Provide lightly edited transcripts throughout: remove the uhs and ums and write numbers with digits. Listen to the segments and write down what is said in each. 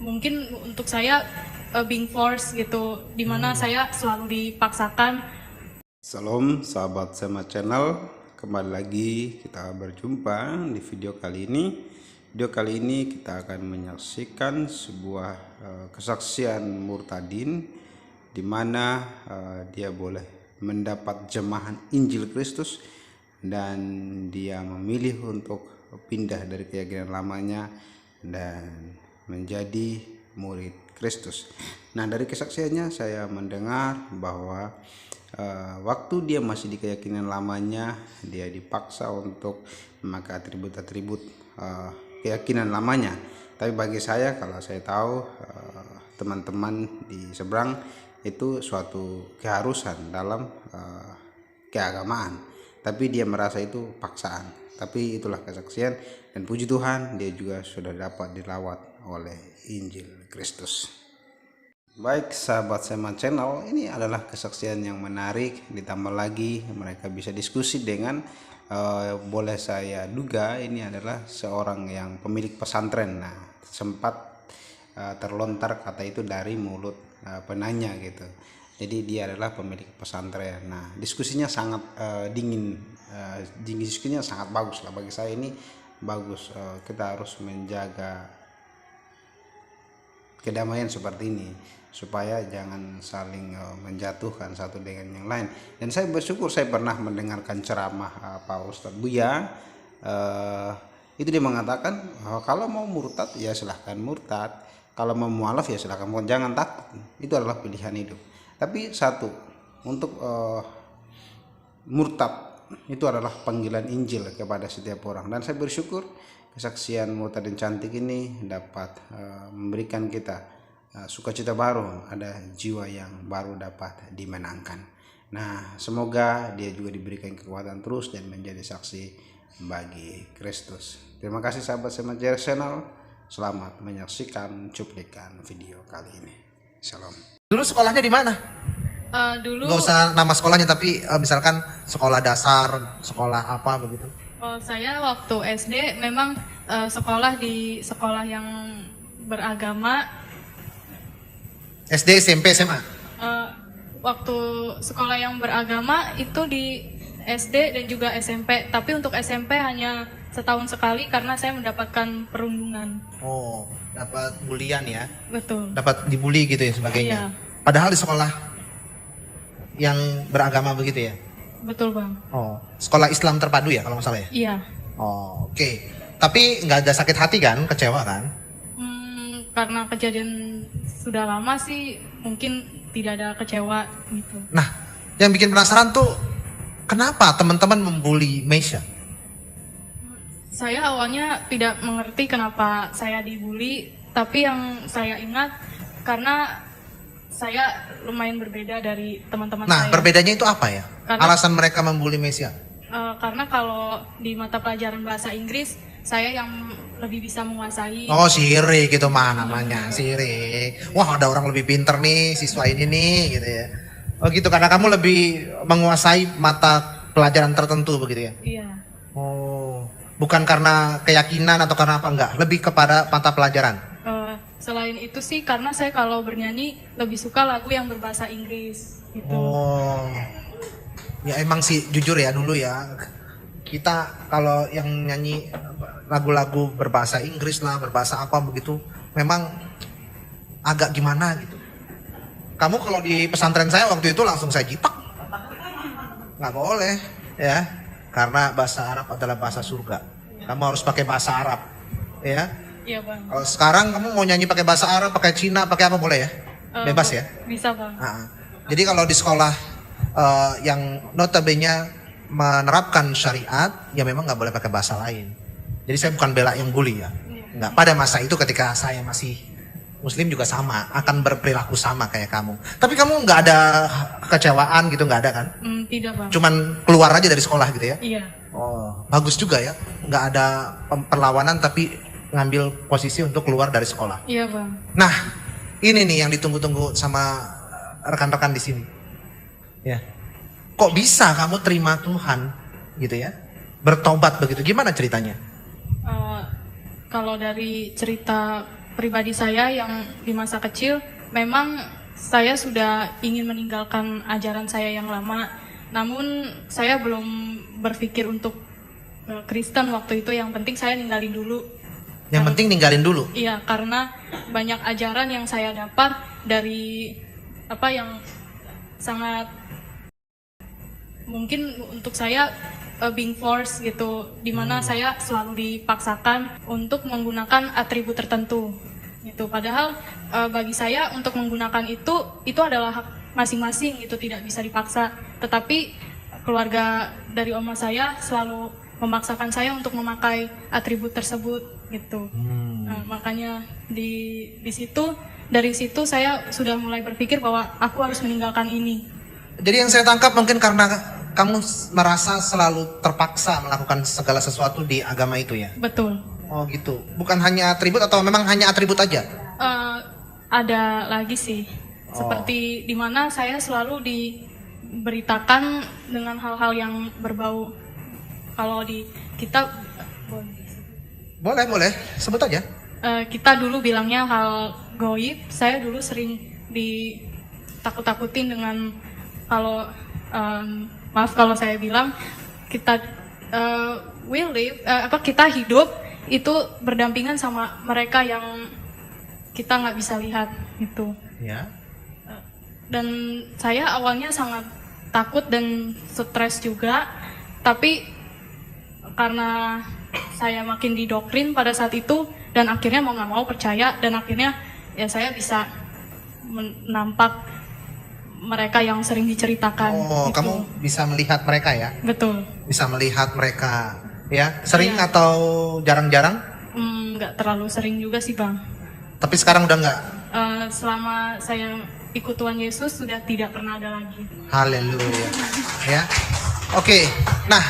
mungkin untuk saya being forced gitu, dimana saya selalu dipaksakan. Salam sahabat Sema Channel, kembali lagi kita berjumpa di video kali ini. Video kali ini kita akan menyaksikan sebuah kesaksian murtadin, di mana dia boleh mendapat jemahan Injil Kristus dan dia memilih untuk pindah dari keyakinan lamanya dan menjadi murid Kristus. Nah, dari kesaksiannya saya mendengar bahwa waktu dia masih di keyakinan lamanya, dia dipaksa untuk memakai atribut-atribut keyakinan lamanya. Tapi bagi saya, kalau saya tahu teman-teman di seberang itu suatu keharusan dalam keagamaan, tapi dia merasa itu paksaan. Tapi itulah kesaksian, dan puji Tuhan dia juga sudah dapat dilawat oleh Injil Kristus. Baik sahabat Sema Channel, ini adalah kesaksian yang menarik, ditambah lagi mereka bisa diskusi dengan boleh saya duga ini adalah seorang yang pemilik pesantren. Nah, sempat terlontar kata itu dari mulut penanya gitu. Jadi dia adalah pemilik pesantren. Nah, diskusinya sangat dingin, diskusinya sangat bagus lah. Bagi saya ini bagus. Kita harus menjaga kedamaian seperti ini supaya jangan saling menjatuhkan satu dengan yang lain. Dan saya bersyukur saya pernah mendengarkan ceramah Pak Ustadz Buya. Itu dia mengatakan kalau mau murtad ya silahkan murtad, kalau mau mualaf ya silahkan, jangan takut, itu adalah pilihan hidup. Tapi satu, untuk murtad itu adalah panggilan Injil kepada setiap orang. Dan saya bersyukur kesaksian murtadin cantik ini dapat memberikan kita sukacita baru, ada jiwa yang baru dapat dimenangkan. Nah, semoga dia juga diberikan kekuatan terus dan menjadi saksi bagi Kristus. Terima kasih sahabat Sema Channel, selamat menyaksikan cuplikan video kali ini. Shalom. Dulu sekolahnya di mana? Dulu Gak usah nama sekolahnya, tapi misalkan sekolah dasar, sekolah apa begitu. saya waktu SD memang sekolah di sekolah yang beragama. SD, SMP, SMA? Waktu sekolah yang beragama itu di SD dan juga SMP, tapi untuk SMP hanya setahun sekali karena saya mendapatkan perundungan. Oh, dapat bulian ya? Betul. Dapat dibully gitu ya sebagainya? Iya. Padahal di sekolah yang beragama begitu ya? Betul bang. Oh, sekolah Islam terpadu ya kalau nggak salah ya? Iya. Oh, oke. Tapi nggak ada sakit hati kan? Kecewa kan? Karena kejadian sudah lama sih, mungkin tidak ada kecewa gitu. Nah, yang bikin penasaran tuh kenapa teman-teman membuli Meisha? Saya awalnya tidak mengerti kenapa saya dibully, tapi yang saya ingat karena saya lumayan berbeda dari teman-teman Nah, saya. berbedanya itu apa ya? Karena- Alasan mereka membuli Meisha? Karena kalau di mata pelajaran bahasa Inggris, saya yang lebih bisa menguasai. Oh, sirik gitu mah namanya, sirik. Wah, ada orang lebih pinter nih, siswa ini nih gitu ya. Oh gitu, karena kamu lebih menguasai mata pelajaran tertentu begitu ya? Iya. Oh, bukan karena keyakinan atau karena apa, enggak? Lebih kepada mata pelajaran? Selain itu sih, karena saya kalau bernyanyi lebih suka lagu yang berbahasa Inggris gitu. Oh, ya emang sih jujur ya dulu ya, kita kalau yang nyanyi lagu-lagu berbahasa Inggris lah, berbahasa apa begitu, memang agak gimana gitu. Kamu kalau di pesantren saya waktu itu langsung saya jitak, nggak boleh ya, karena bahasa Arab adalah bahasa surga. Kamu harus pakai bahasa Arab, ya. Iya bang. Kalau sekarang kamu mau nyanyi pakai bahasa Arab, pakai Cina, pakai apa boleh ya? Bebas ya. Bisa bang. Nah, jadi kalau di sekolah yang notabene menerapkan syariat, ya memang nggak boleh pakai bahasa lain. Jadi saya bukan bela yang bully ya. Nggak. Pada masa itu ketika saya masih Muslim juga sama, akan berperilaku sama kayak kamu. Tapi kamu nggak ada kekecewaan gitu, nggak ada kan? Tidak bang. Cuman keluar aja dari sekolah gitu ya? Iya. Oh, bagus juga ya. Nggak ada perlawanan tapi ngambil posisi untuk keluar dari sekolah. Iya bang. Nah, ini nih yang ditunggu-tunggu sama rekan-rekan di sini. Ya. Kok bisa kamu terima Tuhan gitu ya? Bertobat begitu. Gimana ceritanya? Kalau dari cerita pribadi saya yang di masa kecil, memang saya sudah ingin meninggalkan ajaran saya yang lama, namun saya belum berpikir untuk Kristen waktu itu. Yang penting saya ninggalin dulu. Yang penting ninggalin dulu. Iya, karena banyak ajaran yang saya dapat dari apa yang sangat mungkin untuk saya being forced gitu, dimana saya selalu dipaksakan untuk menggunakan atribut tertentu gitu. Padahal bagi saya untuk menggunakan itu adalah hak masing-masing, itu tidak bisa dipaksa. Tetapi keluarga dari oma saya selalu memaksakan saya untuk memakai atribut tersebut gitu. Nah, makanya di situ, dari situ saya sudah mulai berpikir bahwa aku harus meninggalkan ini. Jadi yang saya tangkap mungkin karena kamu merasa selalu terpaksa melakukan segala sesuatu di agama itu ya? Betul. Oh gitu. Bukan hanya atribut atau memang hanya atribut aja? Ada lagi sih. Seperti dimana saya selalu diberitakan dengan hal-hal yang berbau. Kalau di kitab Boleh, sebut aja. Kita dulu bilangnya hal goib. Saya dulu sering ditakut-takutin dengan kalau maaf kalau saya bilang kita kita hidup itu berdampingan sama mereka yang kita nggak bisa lihat gitu. Ya. Dan saya awalnya sangat takut dan stres juga, tapi karena saya makin didoktrin pada saat itu, dan akhirnya mau nggak mau percaya, dan akhirnya ya saya bisa menampak mereka yang sering diceritakan. Oh, gitu. kamu bisa melihat mereka ya? Betul. Bisa melihat mereka ya? Sering Iya. atau jarang-jarang? Nggak terlalu sering juga sih Bang. Tapi sekarang udah nggak? Selama saya ikut Tuhan Yesus sudah tidak pernah ada lagi. Haleluya. Ya. Oke. Nah,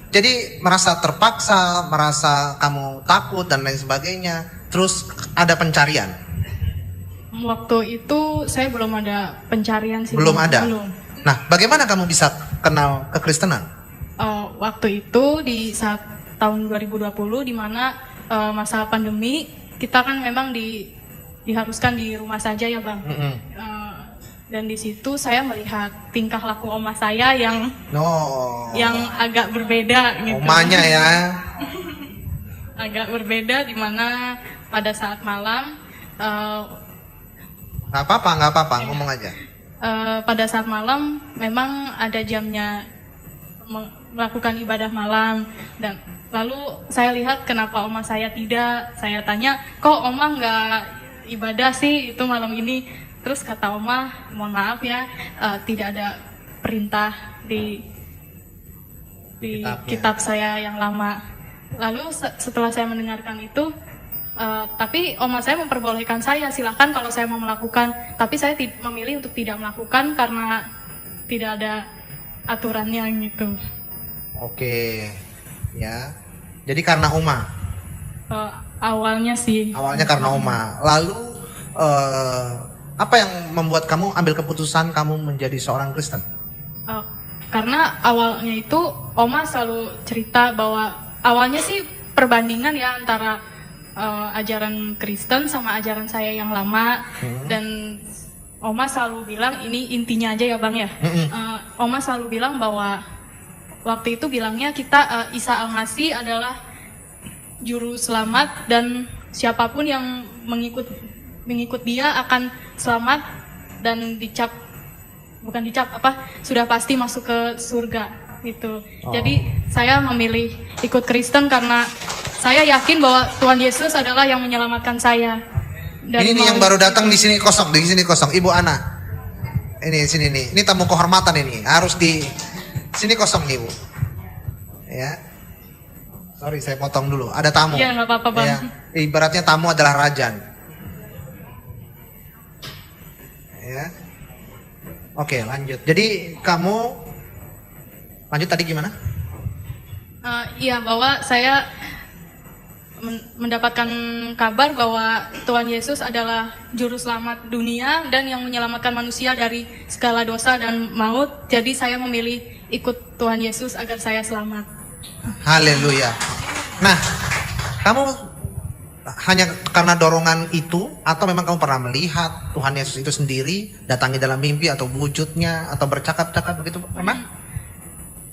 jadi merasa terpaksa, merasa kamu takut dan lain sebagainya. Terus ada pencarian. Waktu itu saya belum ada pencarian sih. Belum Bang. ada. Belum. Nah, bagaimana kamu bisa kenal kekristenan? Waktu itu di saat tahun 2020 di mana masa pandemi, kita kan memang diharuskan di rumah saja ya Bang. Dan di situ saya melihat tingkah laku oma saya yang agak berbeda gitu. Omanya ya. Agak berbeda di mana pada saat malam Nggak apa-apa, ngomong aja. pada saat malam memang ada jamnya melakukan ibadah malam, dan lalu saya lihat kenapa oma saya tidak. Saya tanya, kok oma nggak ibadah sih itu malam ini? Terus kata oma, mohon maaf ya, tidak ada perintah di kitab saya yang lama. Lalu setelah saya mendengarkan itu, tapi oma saya memperbolehkan saya, silakan kalau saya mau melakukan. Tapi saya memilih untuk tidak melakukan karena tidak ada aturannya gitu. Oke, ya. Jadi karena oma. Awalnya sih. Awalnya karena oma. Lalu apa yang membuat kamu ambil keputusan kamu menjadi seorang Kristen? Karena awalnya itu oma selalu cerita bahwa awalnya sih perbandingan ya antara ajaran Kristen sama ajaran saya yang lama. Dan oma selalu bilang, ini intinya aja ya Bang ya. Oma selalu bilang bahwa waktu itu bilangnya kita Isa Al-Masih adalah juru selamat, dan siapapun yang mengikut dia akan selamat dan sudah pasti masuk ke surga gitu. Jadi saya memilih ikut Kristen karena saya yakin bahwa Tuhan Yesus adalah yang menyelamatkan saya. Ini nih yang baru datang di sini kosong, Ibu Ana. Ini sini nih. Ini tamu kehormatan ini. Harus di sini kosong nih, Bu. Ya. Sorry, saya potong dulu. Ada tamu. Iya, nggak apa-apa, Bang. Ya. Ibaratnya tamu adalah raja. Ya. Oke, lanjut. Jadi kamu lanjut tadi gimana? Iya, bahwa saya mendapatkan kabar bahwa Tuhan Yesus adalah juru selamat dunia dan yang menyelamatkan manusia dari segala dosa dan maut. Jadi saya memilih ikut Tuhan Yesus agar saya selamat. Haleluya. Nah, kamu hanya karena dorongan itu, atau memang kamu pernah melihat Tuhan Yesus itu sendiri datangi dalam mimpi atau wujudnya atau bercakap-cakap begitu? Memang?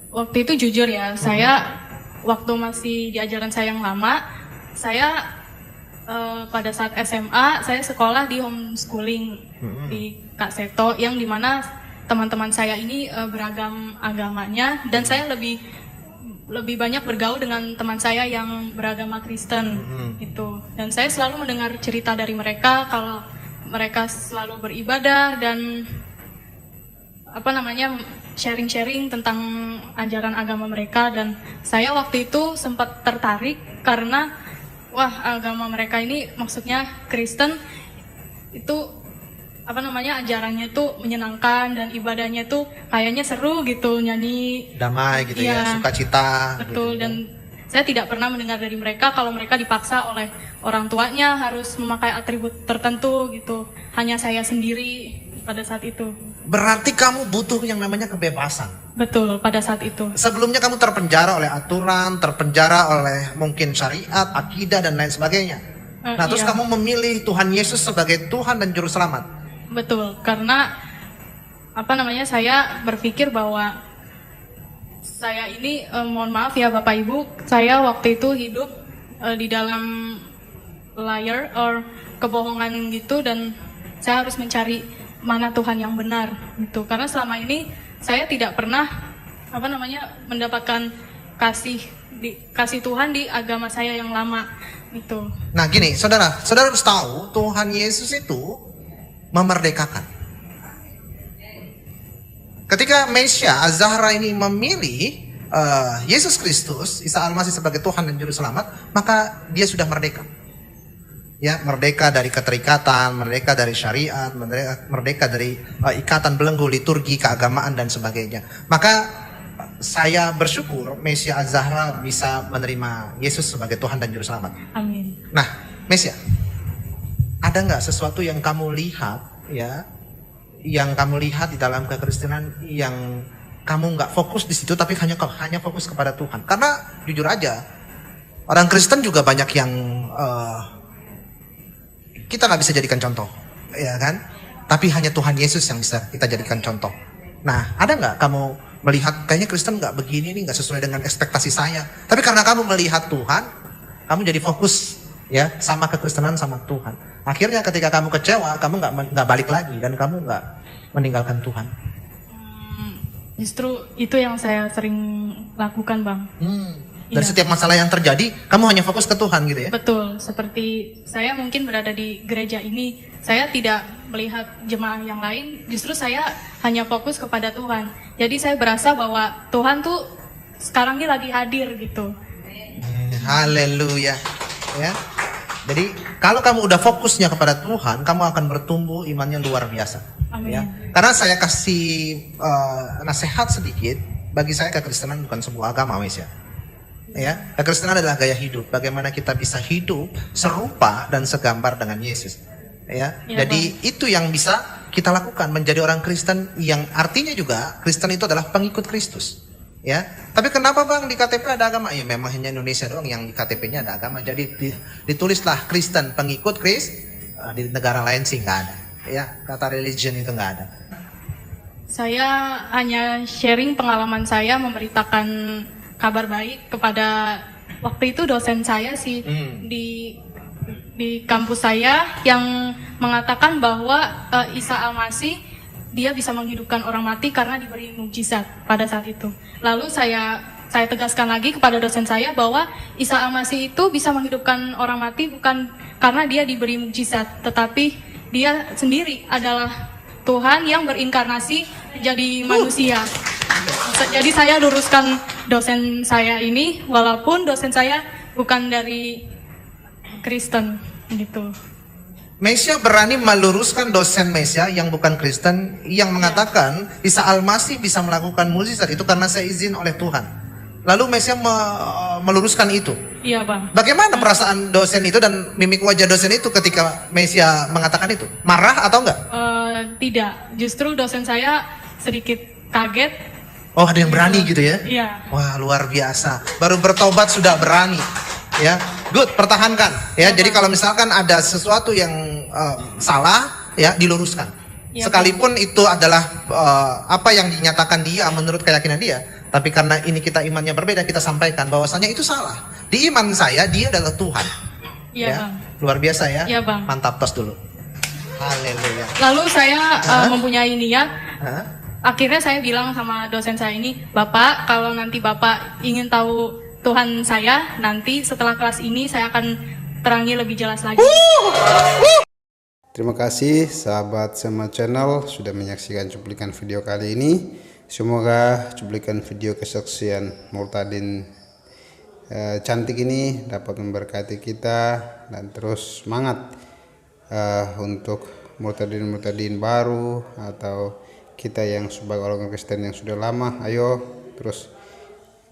Waktu itu jujur ya, saya waktu masih di ajaran saya yang lama, saya pada saat SMA saya sekolah di homeschooling di Kak Seto, yang dimana teman-teman saya ini beragam agamanya, dan saya lebih banyak bergaul dengan teman saya yang beragama Kristen itu. Dan saya selalu mendengar cerita dari mereka kalau mereka selalu beribadah dan sharing-sharing tentang ajaran agama mereka. Dan saya waktu itu sempat tertarik karena agama mereka ini, maksudnya Kristen itu ajarannya itu menyenangkan dan ibadahnya itu kayaknya seru gitu, nyanyi Damai gitu ya, sukacita. Betul, gitu. dan saya tidak pernah mendengar dari mereka kalau mereka dipaksa oleh orang tuanya harus memakai atribut tertentu gitu. Hanya saya sendiri pada saat itu. Berarti kamu butuh yang namanya kebebasan. Betul, pada saat itu. Sebelumnya kamu terpenjara oleh aturan, terpenjara oleh mungkin syariat, akidah dan lain sebagainya. Nah, terus iya. kamu memilih Tuhan Yesus sebagai Tuhan dan Juru Selamat. Betul, karena saya berpikir bahwa saya ini, mohon maaf ya Bapak Ibu, saya waktu itu hidup di dalam liar or kebohongan gitu, dan saya harus mencari mana Tuhan yang benar gitu. Karena selama ini saya tidak pernah mendapatkan kasih Tuhan di agama saya yang lama itu. Nah gini, saudara harus tahu Tuhan Yesus itu memerdekakan. Ketika Mesia Az-Zahra ini memilih Yesus Kristus, Isa Al-Masih sebagai Tuhan dan Juru Selamat, maka dia sudah merdeka. Ya, merdeka dari keterikatan, merdeka dari syariat, merdeka dari ikatan belenggu liturgi, keagamaan dan sebagainya. Maka saya bersyukur Mesia Az-Zahra bisa menerima Yesus sebagai Tuhan dan Juru Selamat. Amin. Nah, Mesia, ada nggak sesuatu yang kamu lihat ya, yang kamu lihat di dalam kekristenan yang kamu nggak fokus di situ, tapi hanya fokus kepada Tuhan? Karena jujur aja, orang Kristen juga banyak yang kita nggak bisa jadikan contoh, ya kan? Tapi hanya Tuhan Yesus yang bisa kita jadikan contoh. Nah, ada nggak kamu melihat kayaknya Kristen nggak begini nih, nggak sesuai dengan ekspektasi saya, tapi karena kamu melihat Tuhan, kamu jadi fokus ya sama kekristenan, sama Tuhan. Akhirnya ketika kamu kecewa, kamu nggak balik lagi dan kamu nggak meninggalkan Tuhan. Justru itu yang saya sering lakukan, Bang. Dan setiap masalah yang terjadi, kamu hanya fokus ke Tuhan gitu ya? Betul, seperti saya mungkin berada di gereja ini, saya tidak melihat jemaah yang lain, justru saya hanya fokus kepada Tuhan. Jadi saya berasa bahwa Tuhan tuh sekarang ini lagi hadir gitu. Haleluya. Ya. Jadi kalau kamu udah fokusnya kepada Tuhan, kamu akan bertumbuh imannya luar biasa. Amin. Ya. Karena saya kasih nasihat sedikit, bagi saya kekristenan bukan sebuah agama, Mes ya. Ya, kekristenan adalah gaya hidup. Bagaimana kita bisa hidup serupa dan segambar dengan Yesus. Ya. Jadi itu yang bisa kita lakukan, menjadi orang Kristen, yang artinya juga Kristen itu adalah pengikut Kristus. Ya, tapi kenapa Bang di KTP ada agama? Ya memang hanya Indonesia doang yang di KTP-nya ada agama. Jadi ditulislah Kristen, pengikut Kristus. Di negara lain sih nggak ada. Ya, kata religion itu nggak ada. Saya hanya sharing pengalaman saya memberitakan kabar baik kepada waktu itu dosen saya sih di kampus saya, yang mengatakan bahwa Isa Al-Masih dia bisa menghidupkan orang mati karena diberi mukjizat pada saat itu. Lalu saya tegaskan lagi kepada dosen saya bahwa Isa Al-Masih itu bisa menghidupkan orang mati bukan karena dia diberi mukjizat, tetapi dia sendiri adalah Tuhan yang berinkarnasi menjadi manusia. Jadi saya luruskan dosen saya ini, walaupun dosen saya bukan dari Kristen gitu. Mesia berani meluruskan dosen Mesia yang bukan Kristen, yang mengatakan Isa Al-Masih bisa melakukan mukjizat itu karena saya izin oleh Tuhan. Lalu Mesia meluruskan itu. Iya, Bang. Bagaimana perasaan dosen itu dan mimik wajah dosen itu ketika Mesia mengatakan itu? Marah atau enggak? Tidak, justru dosen saya sedikit kaget. Oh, ada yang berani gitu ya? Iya. Wah, luar biasa. Baru bertobat sudah berani. Ya, good, pertahankan ya. Jadi kalau misalkan ada sesuatu yang salah ya, diluruskan. Ya, Sekalipun itu adalah apa yang dinyatakan dia menurut keyakinan dia, tapi karena ini kita imannya berbeda, kita sampaikan bahwasanya itu salah. Di iman saya dia adalah Tuhan. Iya, Ya, Bang. luar biasa ya. Iya, Bang. Mantap, tos dulu. Haleluya. Lalu saya mempunyai niat. Hah? Akhirnya saya bilang sama dosen saya ini, Bapak, kalau nanti Bapak ingin tahu Tuhan saya, nanti setelah kelas ini saya akan terangi lebih jelas lagi. Terima kasih sahabat Sema Channel sudah menyaksikan cuplikan video kali ini. Semoga cuplikan video kesaksian Murtadin cantik ini dapat memberkati kita dan terus semangat untuk murtadin baru atau kita yang sebagai orang Kristen yang sudah lama. Ayo terus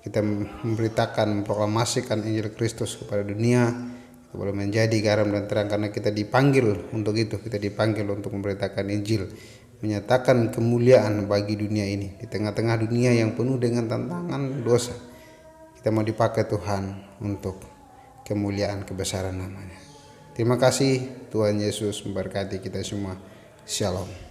kita memberitakan, memproklamasikan Injil Kristus kepada dunia. Kita boleh menjadi garam dan terang karena kita dipanggil untuk itu. Kita dipanggil untuk memberitakan Injil, menyatakan kemuliaan bagi dunia ini di tengah-tengah dunia yang penuh dengan tantangan dosa. Kita mau dipakai Tuhan untuk kemuliaan kebesaran namanya. Terima kasih, Tuhan Yesus memberkati kita semua. Shalom.